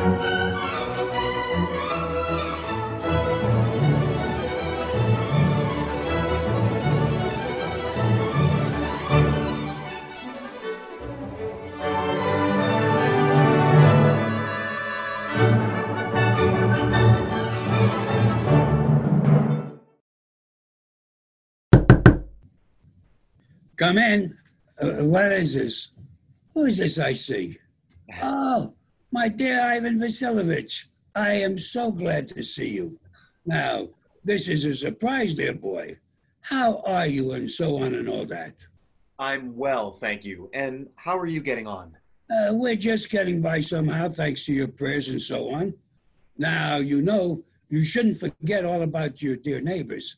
Come in. What is this? Who is this I see? Oh, my dear Ivan Vasilovich. I am so glad to see you. Now, this is a surprise, dear boy. How are you and so on and all that? I'm well, thank you. And how are you getting on? We're just getting by somehow, thanks to your prayers and so on. Now, you know, you shouldn't forget all about your dear neighbors.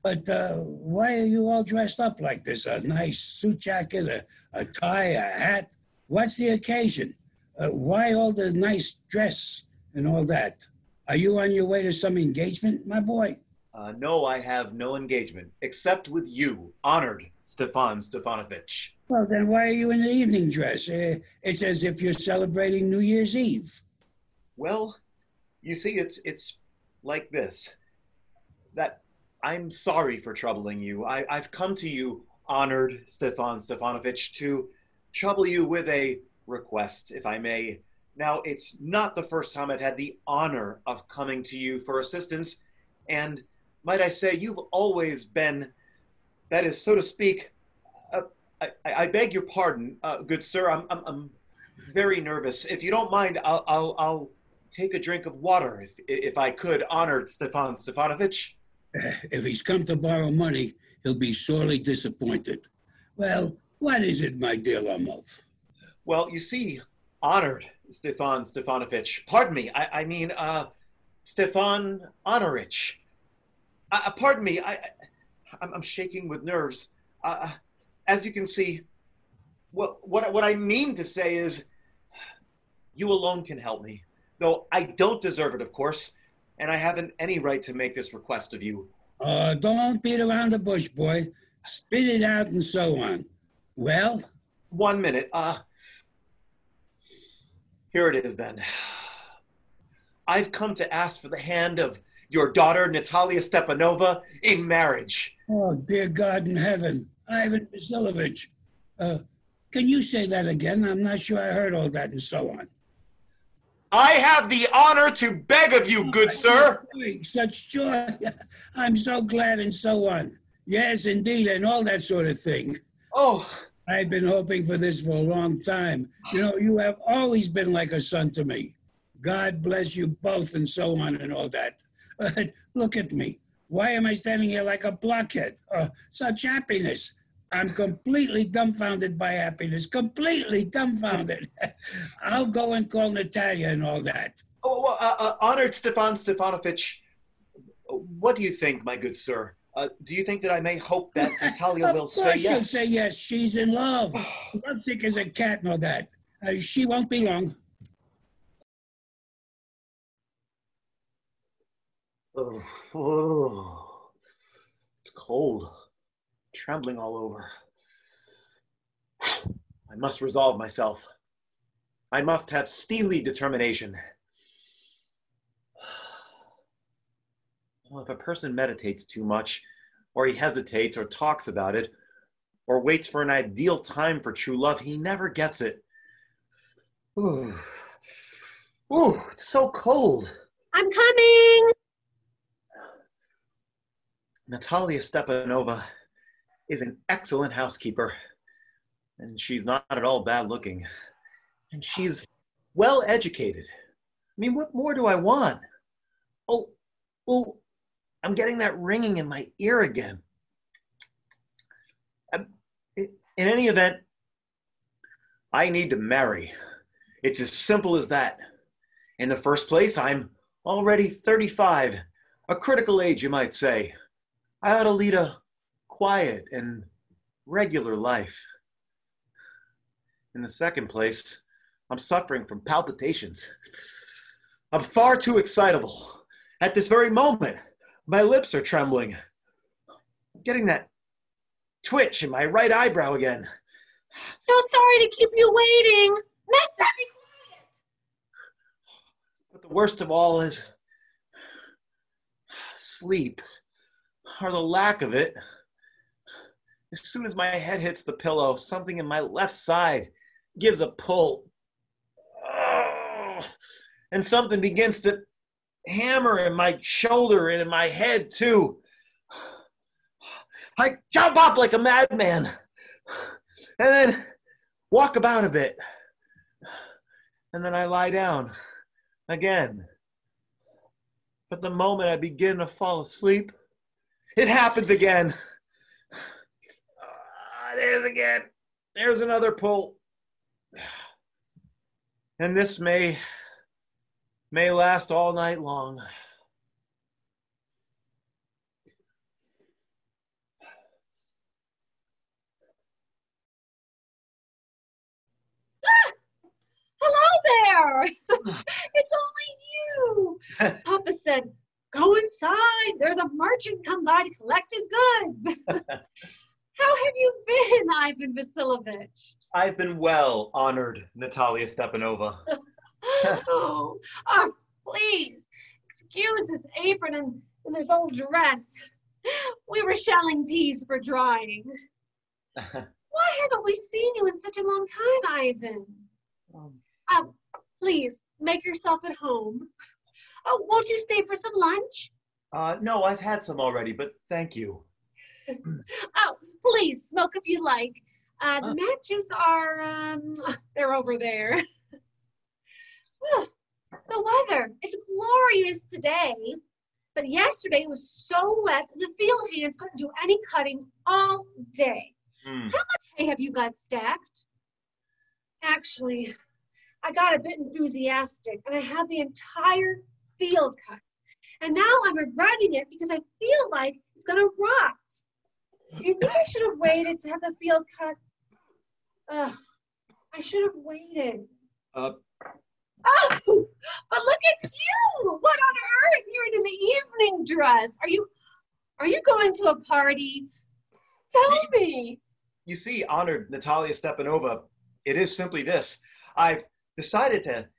But why are you all dressed up like this? A nice suit jacket, a tie, a hat? What's the occasion? Why all the nice dress and all that? Are you on your way to some engagement, my boy? No, I have no engagement, except with you, honored Stepan Stefanovich. Well, then why are you in the evening dress? It's as if you're celebrating New Year's Eve. Well, you see, it's like this. That I'm sorry for troubling you. I've come to you, honored Stepan Stefanovich, to trouble you with a request, if I may. Now, it's not the first time I've had the honor of coming to you for assistance, and might I say, you've always been, that is, so to speak, I beg your pardon, good sir. I'm very nervous. If you don't mind, I'll take a drink of water, if I could, honored Stepan Stefanovich. If he's come to borrow money, he'll be sorely disappointed. Well, what is it, my dear Lomov? Well, you see, honored Stepan Stefanovich, pardon me, I mean, Stepan Honorich. Pardon me, I'm shaking with nerves. As you can see, what I mean to say is, you alone can help me, though I don't deserve it, of course, and I haven't any right to make this request of you. Don't beat around the bush, boy. Spit it out and so on. Well? 1 minute. Here it is then. I've come to ask for the hand of your daughter, Natalia Stepanova, in marriage. Oh, dear God in heaven. Ivan Vasilovich. Can you say that again? I'm not sure I heard all that and so on. I have the honor to beg of you, good sir. Such joy. I'm so glad and so on. Yes, indeed, and all that sort of thing. Oh. I've been hoping for this for a long time. You know, you have always been like a son to me. God bless you both and so on and all that. But look at me. Why am I standing here like a blockhead? Such happiness. I'm completely dumbfounded by happiness. Completely dumbfounded. I'll go and call Natalia and all that. Honored Stepan Stefanovich, what do you think, my good sir? Do you think that I may hope that Natalia will say yes? Of course she'll say yes. She's in love. Lovesick as a cat and all that. She won't be long. Oh, it's cold. Trembling all over. I must resolve myself. I must have steely determination. Well, if a person meditates too much, or he hesitates, or talks about it, or waits for an ideal time for true love, he never gets it. Ooh, it's so cold. I'm coming. Natalia Stepanova is an excellent housekeeper, and she's not at all bad looking, and she's well educated. I mean, what more do I want? Oh, I'm getting that ringing in my ear again. In any event, I need to marry. It's as simple as that. In the first place, I'm already 35, a critical age, you might say. I ought to lead a quiet and regular life. In the second place, I'm suffering from palpitations. I'm far too excitable. At this very moment, my lips are trembling. I'm getting that twitch in my right eyebrow again. So sorry to keep you waiting. Mister, be the worst of all is sleep, or the lack of it. As soon as my head hits the pillow, something in my left side gives a pull. Oh, and something begins to hammer in my shoulder and in my head, too. I jump up like a madman and then walk about a bit. And then I lie down again. But the moment I begin to fall asleep, it happens again. There's another pull. And this may last all night long. Hello there. It's only you. Papa said, go inside. There's a merchant come by to collect his goods. How have you been, Ivan Vasilovich? I've been well, honored Natalia Stepanova. Oh, please, excuse this apron and this old dress. We were shelling peas for drying. Why haven't we seen you in such a long time, Ivan? Please, make yourself at home. Oh, won't you stay for some lunch? No, I've had some already, but thank you. Oh, please, smoke if you like. The matches are, they're over there. The weather, it's glorious today. But yesterday it was so wet, the field hands couldn't do any cutting all day. How much hay have you got stacked? Actually, I got a bit enthusiastic and I had the entire field cut. And now I'm regretting it because I feel like it's gonna rot. Do you think I should have waited to have the field cut? I should have waited. Oh, but look at you! What on earth? You're in an evening dress. Are you going to a party? Tell me. You see, honored Natalia Stepanova, it is simply this. I've decided to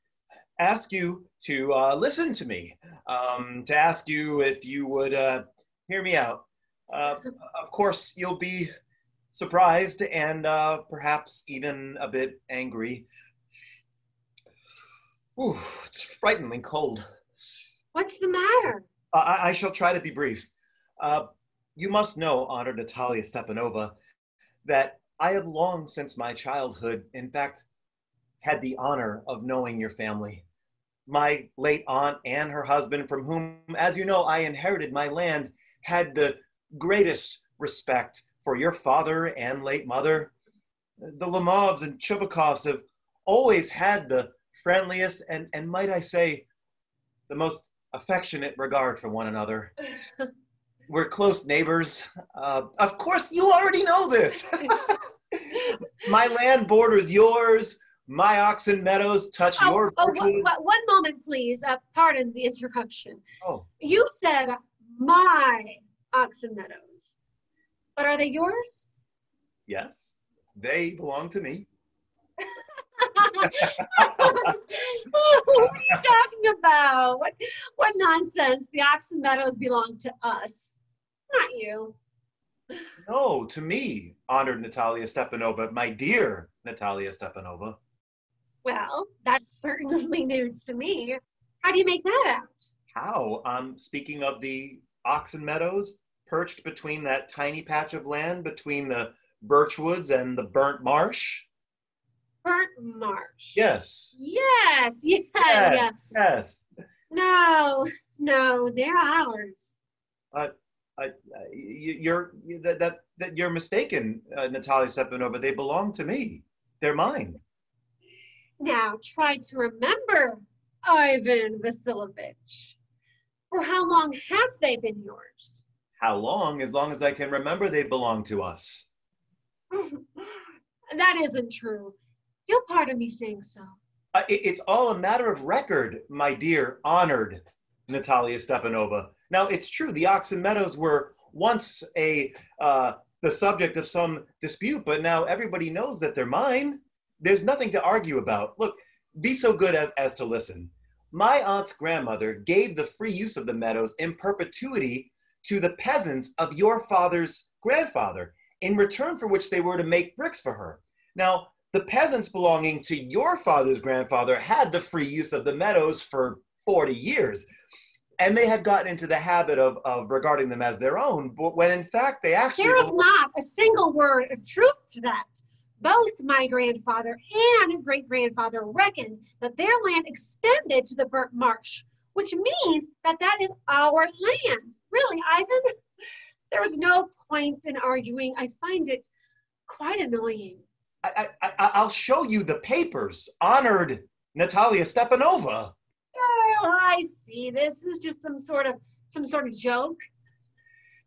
ask you to listen to me, to ask you if you would hear me out. Of course, you'll be surprised and perhaps even a bit angry. Ooh, it's frighteningly cold. What's the matter? I shall try to be brief. You must know, honored Natalia Stepanova, that I have long since my childhood, in fact, had the honor of knowing your family. My late aunt and her husband, from whom, as you know, I inherited my land, had the greatest respect for your father and late mother. The Lomovs and Chubokhovs have always had the friendliest and might I say, the most affectionate regard for one another. We're close neighbors. Of course, you already know this. My land borders yours. My oxen meadows touch your virtues. One moment, please. Pardon the interruption. Oh. You said my oxen meadows. But are they yours? Yes, they belong to me. What are you talking about? What nonsense? The oxen meadows belong to us, not you. No, to me, honored Natalia Stepanova, my dear Natalia Stepanova. Well, that's certainly news to me. How do you make that out? How? Speaking of the oxen meadows, perched between that tiny patch of land between the birch woods and the burnt marsh. Burnt marsh. Yes. Yes. No, they're ours. You're mistaken, Natalia Stepanova. They belong to me. They're mine. Now try to remember, Ivan Vasilovich. For how long have they been yours? How long? As long as I can remember, they belong to us. That isn't true. You'll pardon me saying so. It's all a matter of record, my dear, honored Natalia Stepanova. Now, it's true, the oxen meadows were once the subject of some dispute, but now everybody knows that they're mine. There's nothing to argue about. Look, be so good as to listen. my aunt's grandmother gave the free use of the meadows in perpetuity to the peasants of your father's grandfather, in return for which they were to make bricks for her. Now, the peasants belonging to your father's grandfather had the free use of the meadows for 40 years. And they had gotten into the habit of regarding them as their own, but when in fact they actually— There is not a single word of truth to that. Both my grandfather and great-grandfather reckoned that their land extended to the burnt marsh, which means that that is our land. Really, Ivan, there was no point in arguing. I find it quite annoying. I'll show you the papers. Honored Natalia Stepanova. Oh, I see. This is just some sort of joke.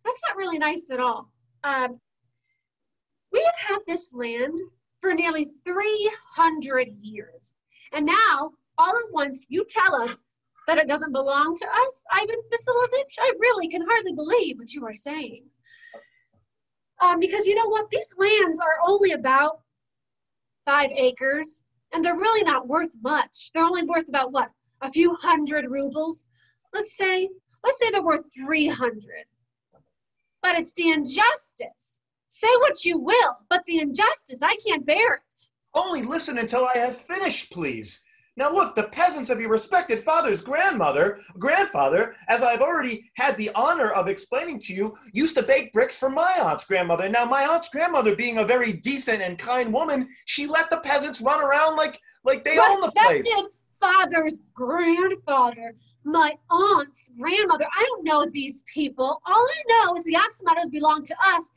That's not really nice at all. We have had this land for nearly 300 years. And now, all at once, you tell us that it doesn't belong to us, Ivan Vasilovich? I really can hardly believe what you are saying. Because you know what? These lands are only about 5 acres, and they're really not worth much. They're only worth about, what, a few hundred rubles? Let's say they're worth 300. But it's the injustice. Say what you will, but the injustice, I can't bear it. Only listen until I have finished, please. Now look, the peasants of your respected father's grandfather, as I've already had the honor of explaining to you, used to bake bricks for my aunt's grandmother. Now my aunt's grandmother, being a very decent and kind woman, she let the peasants run around like they own the place. Respected father's grandfather, my aunt's grandmother. I don't know these people. All I know is the ox meadows belong to us,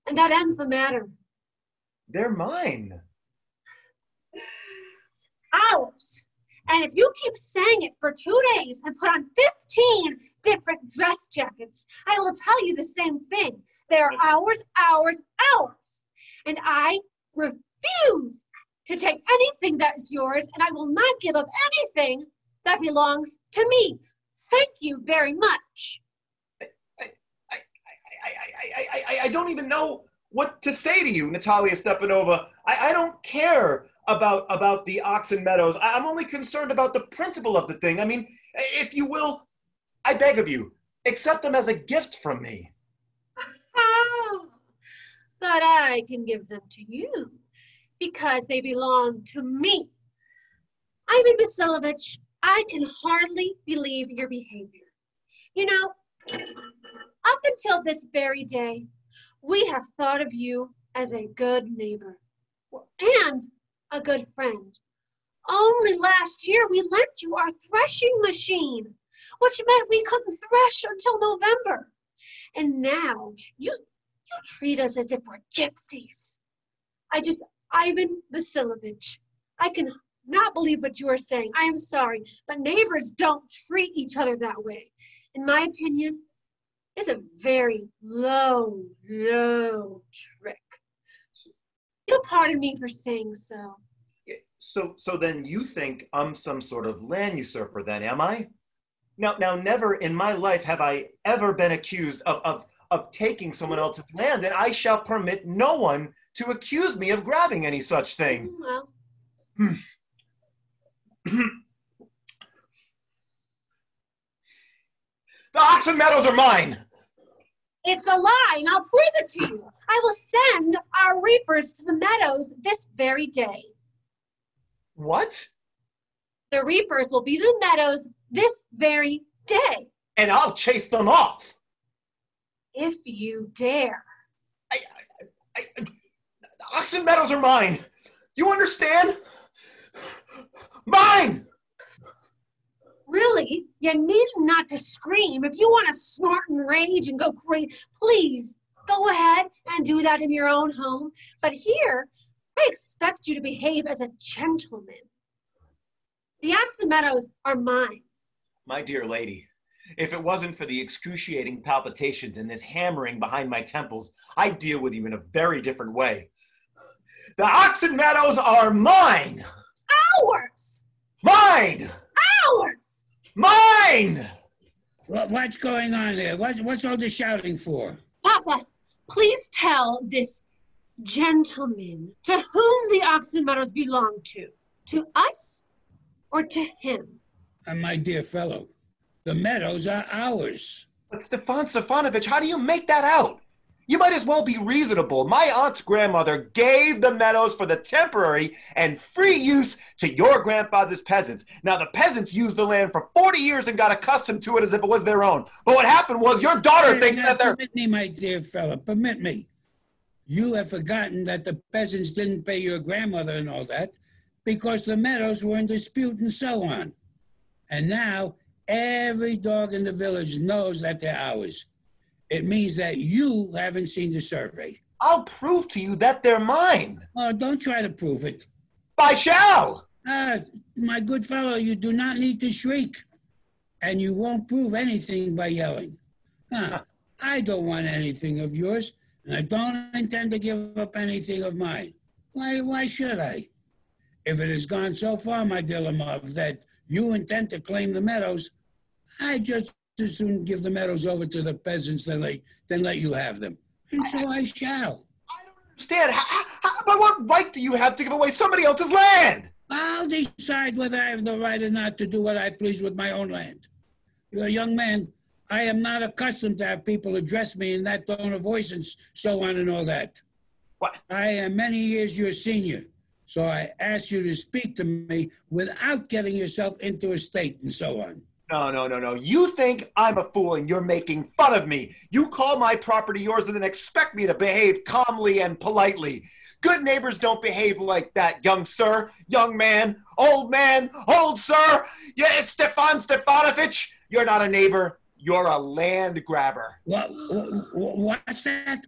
and that ends the matter. They're mine. Ours. And if you keep saying it for 2 days and put on 15 different dress jackets, I will tell you the same thing. They're ours, ours, ours. And I refuse to take anything that is yours, and I will not give up anything that belongs to me. Thank you very much. I don't even know what to say to you, Natalia Stepanova. I don't care about the oxen meadows. I'm only concerned about the principle of the thing. I mean, if you will, I beg of you, accept them as a gift from me. Oh, but I can give them to you because they belong to me. Ivan Vasilovich, I can hardly believe your behavior. You know, up until this very day, we have thought of you as a good neighbor and a good friend. Only last year we lent you our threshing machine, which meant we couldn't thresh until November. And now you treat us as if we're gypsies. Ivan Vasilovich, I can not believe what you are saying. I am sorry, but neighbors don't treat each other that way. In my opinion, it's a very low trick. You'll pardon me for saying so. So then you think I'm some sort of land usurper then, am I? Now, never in my life have I ever been accused of taking someone else's land, and I shall permit no one to accuse me of grabbing any such thing. Well. The oxen meadows are mine. It's a lie, and I'll prove it to you. I will send our reapers to the meadows this very day. What? The reapers will be in the meadows this very day. And I'll chase them off. If you dare. The oxen meadows are mine. You understand? Mine! Really? You need not to scream. If you want to snort and rage and go crazy, please go ahead and do that in your own home. But here, I expect you to behave as a gentleman. The oxen meadows are mine. My dear lady, if it wasn't for the excruciating palpitations and this hammering behind my temples, I'd deal with you in a very different way. The oxen meadows are mine! Ours! Mine! Ours! Mine! What's going on there? What's all the shouting for? Papa, please tell this gentleman to whom the oxen meadows belong to us or to him? My dear fellow, the meadows are ours. But Stepan Stefanovich, how do you make that out? You might as well be reasonable. My aunt's grandmother gave the meadows for the temporary and free use to your grandfather's peasants. Now, the peasants used the land for 40 years and got accustomed to it as if it was their own. But what happened was your daughter thinks that they're... Permit me, my dear fellow, permit me. You have forgotten that the peasants didn't pay your grandmother and all that because the meadows were in dispute and so on. And now every dog in the village knows that they're ours. It means that you haven't seen the survey. I'll prove to you that they're mine. Oh, don't try to prove it. I shall. My good fellow, you do not need to shriek. And you won't prove anything by yelling. I don't want anything of yours, and I don't intend to give up anything of mine. Why should I? If it has gone so far, my dear Lomov, that you intend to claim the meadows, I just as soon give the meadows over to the peasants than let you have them. And so I shall. I don't understand. By what right do you have to give away somebody else's land? I'll decide whether I have the right or not to do what I please with my own land. You're a young man. I am not accustomed to have people address me in that tone of voice and so on and all that. What? I am many years your senior, so I ask you to speak to me without getting yourself into a state and so on. No. You think I'm a fool and you're making fun of me. You call my property yours and then expect me to behave calmly and politely. Good neighbors don't behave like that, young sir, young man, old sir. Yeah, it's Stepan Stefanovich. You're not a neighbor. You're a land grabber. What's that?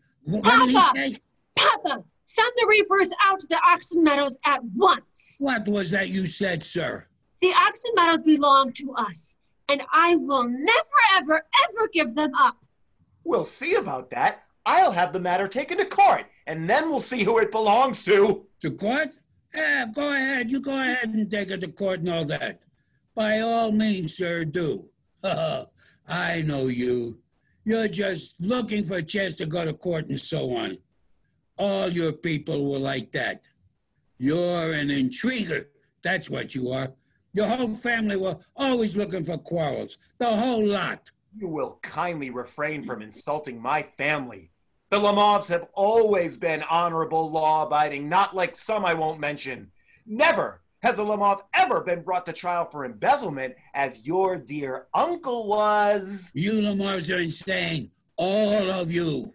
Papa, send the reapers out to the oxen meadows at once. What was that you said, sir? The oxen meadows belong to us, and I will never, ever, ever give them up. We'll see about that. I'll have the matter taken to court, and then we'll see who it belongs to. To court? Go ahead. You go ahead and take it to court and all that. By all means, sir, do. I know you. You're just looking for a chance to go to court and so on. All your people were like that. You're an intriguer. That's what you are. Your whole family were always looking for quarrels. The whole lot. You will kindly refrain from insulting my family. The Lomovs have always been honorable, law-abiding, not like some I won't mention. Never has a Lomov ever been brought to trial for embezzlement as your dear uncle was. You Lomovs are insane. All of you.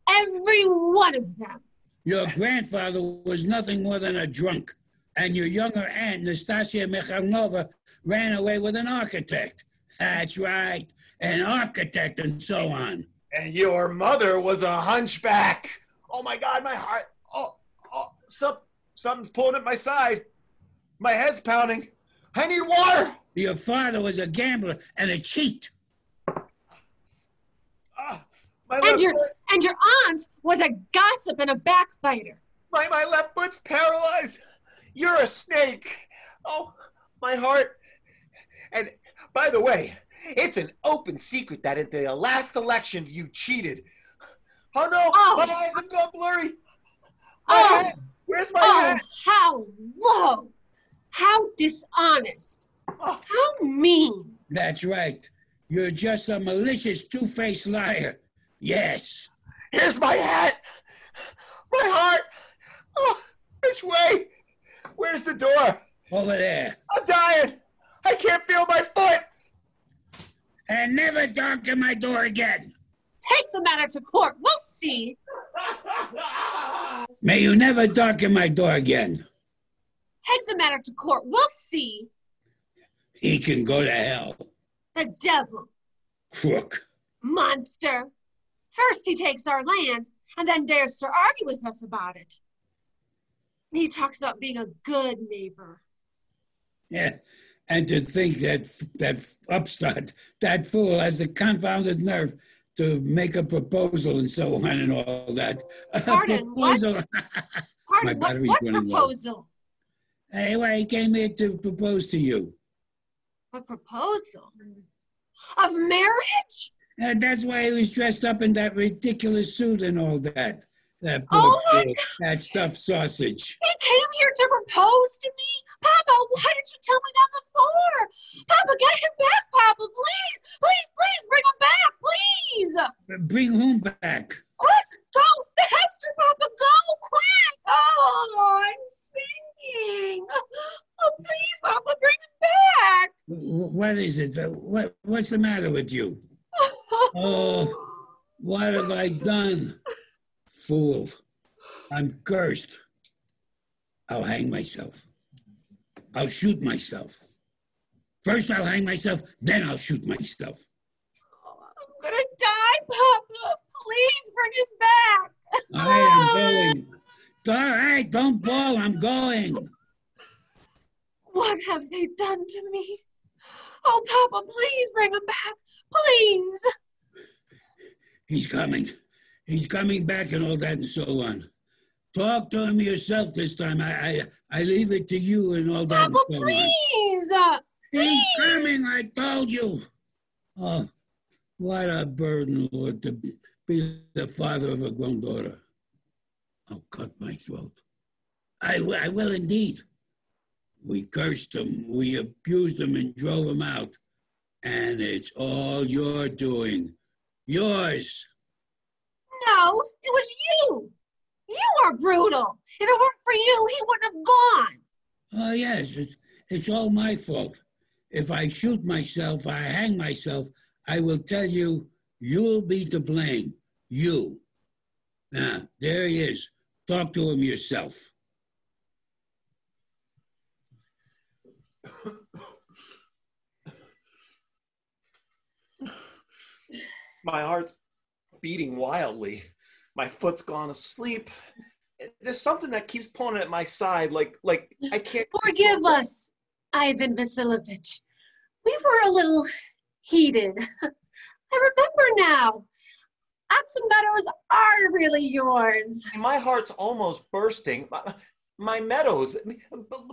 Every one of them. Your grandfather was nothing more than a drunk. And your younger aunt, Nastasia Mikhailovna, ran away with an architect. That's right, an architect and so on. And your mother was a hunchback. Oh my God, my heart. Something's pulling at my side. My head's pounding. I need water. Your father was a gambler and a cheat. And your aunt was a gossip and a backbiter. My left foot's paralyzed. You're a snake. Oh, my heart. And by the way, it's an open secret that in the last elections you cheated. Oh no, my eyes have gone blurry. My head. Where's my head? How low. How dishonest. How mean. That's right. You're just a malicious, two-faced liar. Yes. Here's my hat. My heart. Oh, which way? Where's the door? Over there. I'm dying. I can't feel my foot. And never darken my door again. Take the matter to court. We'll see. May you never darken my door again. Take the matter to court. We'll see. He can go to hell. The devil. Crook. Monster. First he takes our land and then dares to argue with us about it. He talks about being a good neighbor. Yeah, and to think that upstart, that fool has the confounded nerve to make a proposal and so on and all that. Pardon, proposal. Pardon, what proposal? Hey, well, he came here to propose to you. A proposal? Of marriage? That's why he was dressed up in that ridiculous suit and all that. That Oh my fool, that stuffed sausage. He came here to propose to me? Papa, why didn't you tell me that before? Papa, get him back, Papa, please. Please, please, bring him back, please. Bring whom back? Quick, go faster, Papa, go, quick. Oh, I'm singing. Oh, please, Papa, bring him back. What is it? What's the matter with you? Oh, what have I done? Fool. I'm cursed. I'll hang myself. I'll shoot myself. First I'll hang myself, then I'll shoot myself. I'm gonna die, Papa. Please bring him back. I am going. All right, don't bawl, I'm going. What have they done to me? Oh, Papa, please bring him back. Please. He's coming. He's coming back and all that and so on. Talk to him yourself this time. I leave it to you and all that. Papa, and so please. on. He's Please. coming, I told you. Oh, what a burden, Lord, to be the father of a grown daughter. I'll cut my throat. I will indeed. We cursed him, we abused him and drove him out. And it's all your doing. Yours. No, it was you. You are brutal. If it weren't for you, he wouldn't have gone. Oh, yes, it's all my fault. If I shoot myself, I hang myself, I will tell you, you'll be to blame. You. Now, there he is. Talk to him yourself. My heart's beating wildly. My foot's gone asleep. There's something that keeps pulling at my side, like I can't. Forgive us, Ivan Vasilovich. We were a little heated. I remember now. Oxen meadows are really yours. My heart's almost bursting. My meadows,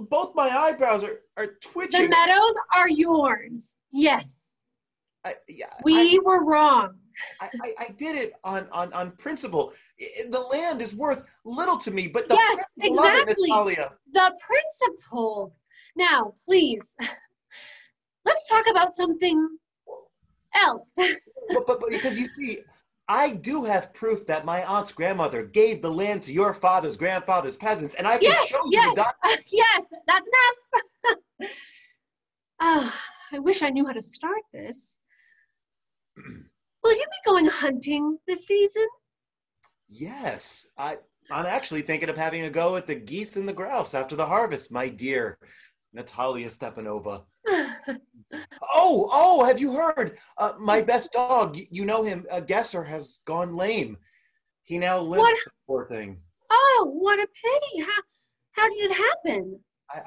both my eyebrows are twitching. The meadows are yours. Yes. We were wrong. I did it on principle. The land is worth little to me, but the yes, principle of it, exactly. Natalia. The principle. Now, please, let's talk about something else. but because you see, I do have proof that my aunt's grandmother gave the land to your father's grandfather's peasants, and I can show you the document. Yes, that's enough. I wish I knew how to start this. Will you be going hunting this season? Yes, I'm actually thinking of having a go at the geese and the grouse after the harvest, my dear Natalia Stepanova. Oh, have you heard? My best dog, you know him, Gesser, has gone lame. He now limps, the poor thing. Oh, what a pity. How did it happen?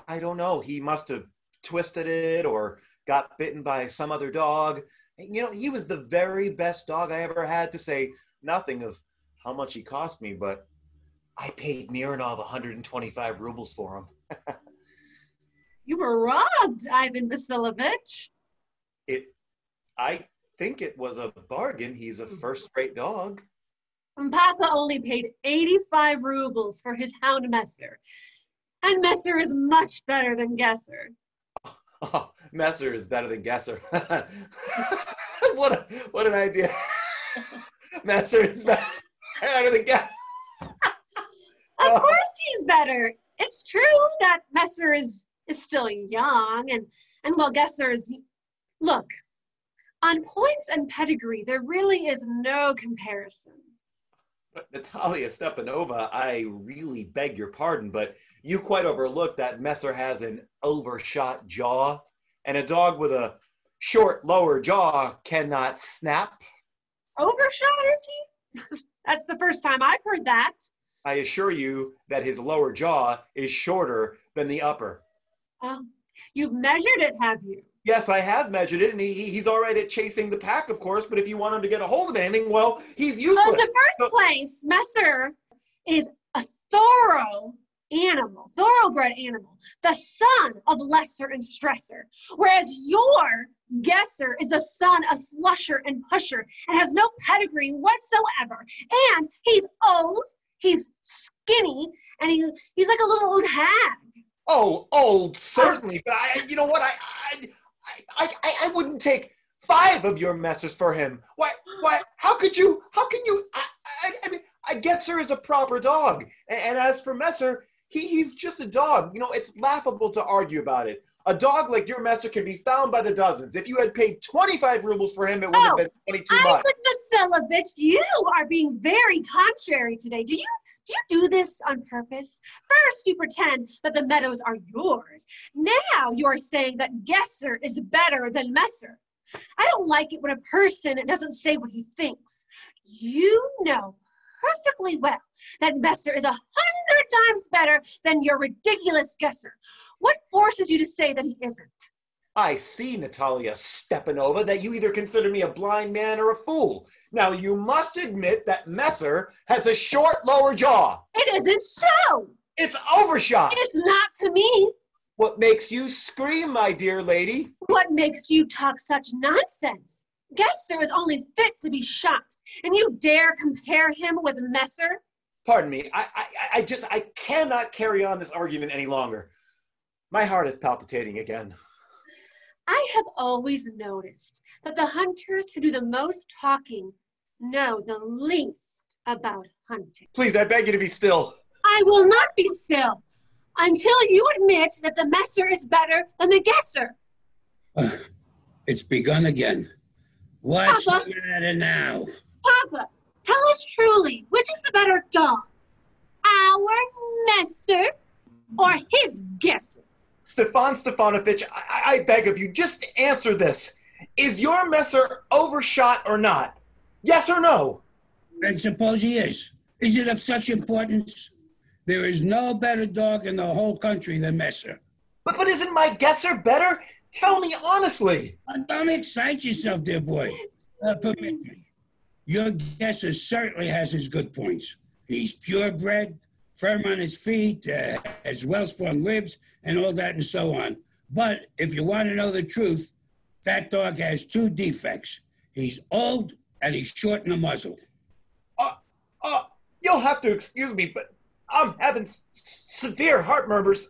I don't know. He must have twisted it or got bitten by some other dog. You know, he was the very best dog I ever had, to say nothing of how much he cost me, but I paid Mironov 125 rubles for him. You were robbed, Ivan Vasilovich. I think it was a bargain. He's a first-rate dog. And Papa only paid 85 rubles for his hound Messer. And Messer is much better than Gesser. Oh, Messer is better than Gesser. What an idea. Messer is better than Gesser. Of course he's better. It's true that Messer is still young, and while Gesser is... Look, on points and pedigree, there really is no comparison. But Natalia Stepanova, I really beg your pardon, but you quite overlooked that Messer has an overshot jaw, and a dog with a short lower jaw cannot snap. Overshot, is he? That's the first time I've heard that. I assure you that his lower jaw is shorter than the upper. You've measured it, have you? Yes, I have measured it, and he's all right at chasing the pack, of course, but if you want him to get a hold of anything, well, he's useless. Well, in the first place, Messer is a thoroughbred animal, the son of Lesser and Stresser, whereas your Gesser is the son of Slusher and Pusher and has no pedigree whatsoever. And he's old, he's skinny, and he's like a little old hag. Oh, old, certainly. But you know what? I wouldn't take 5 of your messers for him. Why, how can you, I mean, I Getzer is a proper dog. And as for Messer, he's just a dog. You know, it's laughable to argue about it. A dog like your Messer can be found by the dozens. If you had paid 25 rubles for him, it would have been 22 much. Vasilovich, you are being very contrary today. Do you do this on purpose? First, you pretend that the meadows are yours. Now you're saying that Getzer is better than Messer. I don't like it when a person doesn't say what he thinks. You know perfectly well that Messer is 100 times better than your ridiculous Getzer. What forces you to say that he isn't? I see, Natalia Stepanova, that you either consider me a blind man or a fool. Now, you must admit that Messer has a short lower jaw. It isn't so. It's overshot. It is not to me. What makes you scream, my dear lady? What makes you talk such nonsense? Getzer is only fit to be shot, and you dare compare him with Messer? Pardon me, I cannot carry on this argument any longer. My heart is palpitating again. I have always noticed that the hunters who do the most talking know the least about hunting. Please, I beg you to be still. I will not be still until you admit that the Messer is better than the Getzer. It's begun again. What's the matter now? Papa, tell us truly, which is the better dog? Our Messer or his Getzer? Stepan Stefanovich, I beg of you, just answer this. Is your Messer overshot or not? Yes or no? I suppose he is. Is it of such importance? There is no better dog in the whole country than Messer. But isn't my Getzer better? Tell me honestly. Don't excite yourself, dear boy. Permit me. Your Getzer certainly has his good points. He's purebred, firm on his feet, has well-sprung ribs, and all that and so on. But if you want to know the truth, that dog has 2 defects. He's old and he's short in the muzzle. You'll have to excuse me, but I'm having severe heart murmurs.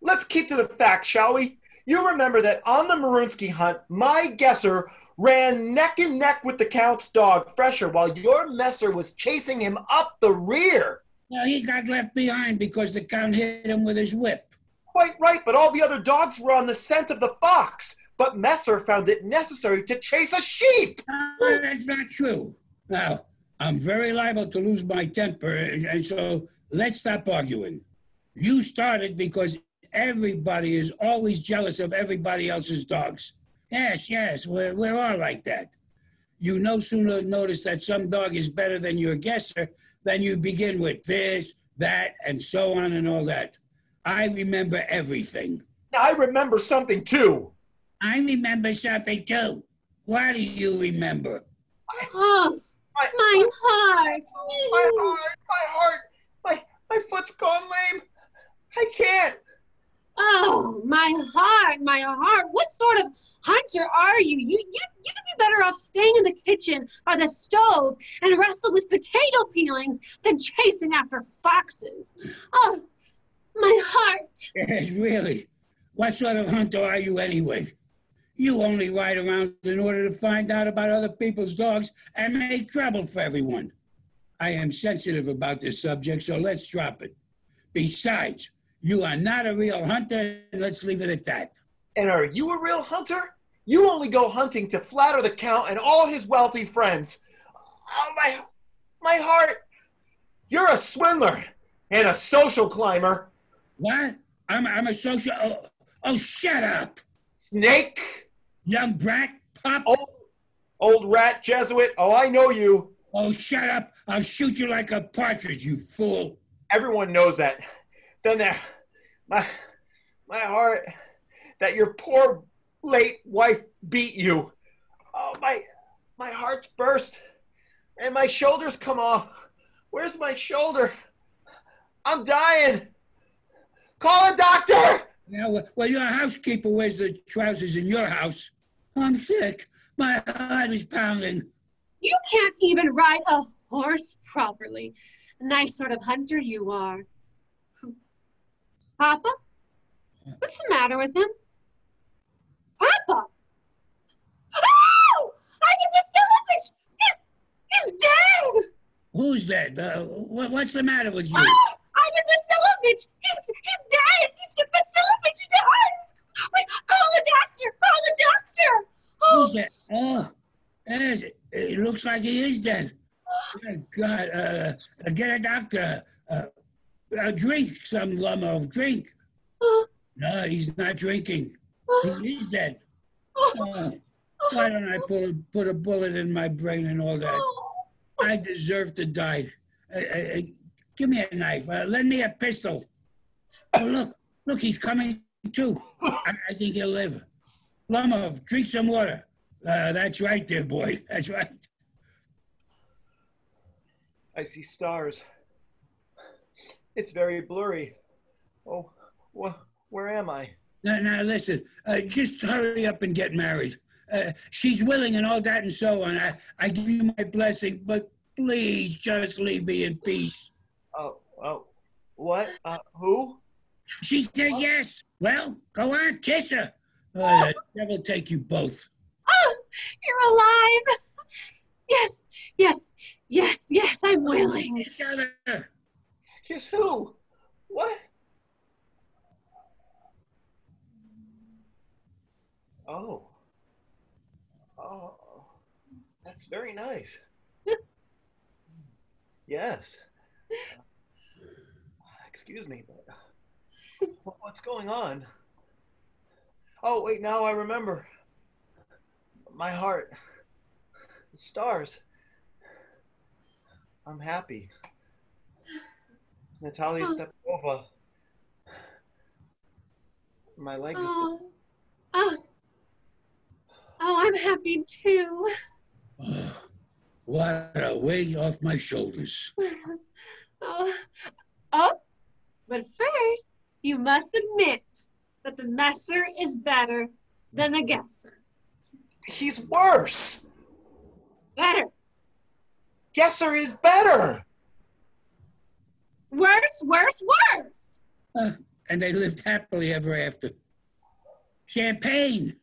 Let's keep to the facts, shall we? You remember that on the Marunsky hunt, my Getzer ran neck and neck with the Count's dog, Fresher, while your Messer was chasing him up the rear. Well, he got left behind because the Count hit him with his whip. Quite right, but all the other dogs were on the scent of the fox. But Messer found it necessary to chase a sheep. That's not true. Now, I'm very liable to lose my temper, and so let's stop arguing. You started because everybody is always jealous of everybody else's dogs. Yes, we're all like that. You no sooner notice that some dog is better than your Getzer than you begin with this, that, and so on and all that. I remember everything. I remember something too. I remember something too. What do you remember? My heart. My foot's gone lame. I can't. Oh, my heart. What sort of hunter are you? You'd be better off staying in the kitchen or the stove and wrestle with potato peelings than chasing after foxes. Oh, my heart. Yes, really. What sort of hunter are you anyway? You only ride around in order to find out about other people's dogs and make trouble for everyone. I am sensitive about this subject, so let's drop it. Besides, you are not a real hunter, and let's leave it at that. And are you a real hunter? You only go hunting to flatter the Count and all his wealthy friends. Oh, my heart. You're a swindler and a social climber. What? I'm a social... Oh, shut up. Snake. Young brat, pup. Old rat Jesuit. Oh, I know you. Oh, shut up. I'll shoot you like a partridge, you fool. Everyone knows that. Then there, my heart, that your poor late wife beat you. Oh, my heart's burst, and my shoulders come off. Where's my shoulder? I'm dying. Call a doctor. Yeah, well, your housekeeper wears the trousers in your house. I'm sick. My heart is pounding. You can't even ride a horse properly. Nice sort of hunter you are. Papa, What's the matter with him? Papa! Oh! Ivan Vasilovich! He's dead! Who's dead? What's the matter with you? Oh! Ivan Vasilovich! He's dead! Stepan Vasilovich died! Wait, call a doctor! Call a doctor! Oh. Who's dead? Oh, yes, it looks like he is dead. Oh, God, get a doctor. Drink some, Lomov, drink. No, he's not drinking. He is dead. Why don't I put a bullet in my brain and all that? I deserve to die. Give me a knife. Lend me a pistol. Oh, look, he's coming too. I think he'll live. Lomov, drink some water. That's right there, boy. That's right. I see stars. It's very blurry. Oh, where am I? Now listen, just hurry up and get married. She's willing and all that and so on. I give you my blessing, but please just leave me in peace. Oh, what? Who? She says yes. Well, go on, kiss her. The devil take you both. Oh, you're alive. Yes, I'm willing. Shut her. Kiss who? What? Oh, that's very nice. Yes. Excuse me, but what's going on? Oh, wait, now I remember. My heart. The stars. I'm happy. Natalia Stepanova. My legs are I'm happy too. What a weight off my shoulders. But first, you must admit that the messer is better than the guesser. He's worse. Better. Guesser is better. Worse. And they lived happily ever after. Champagne.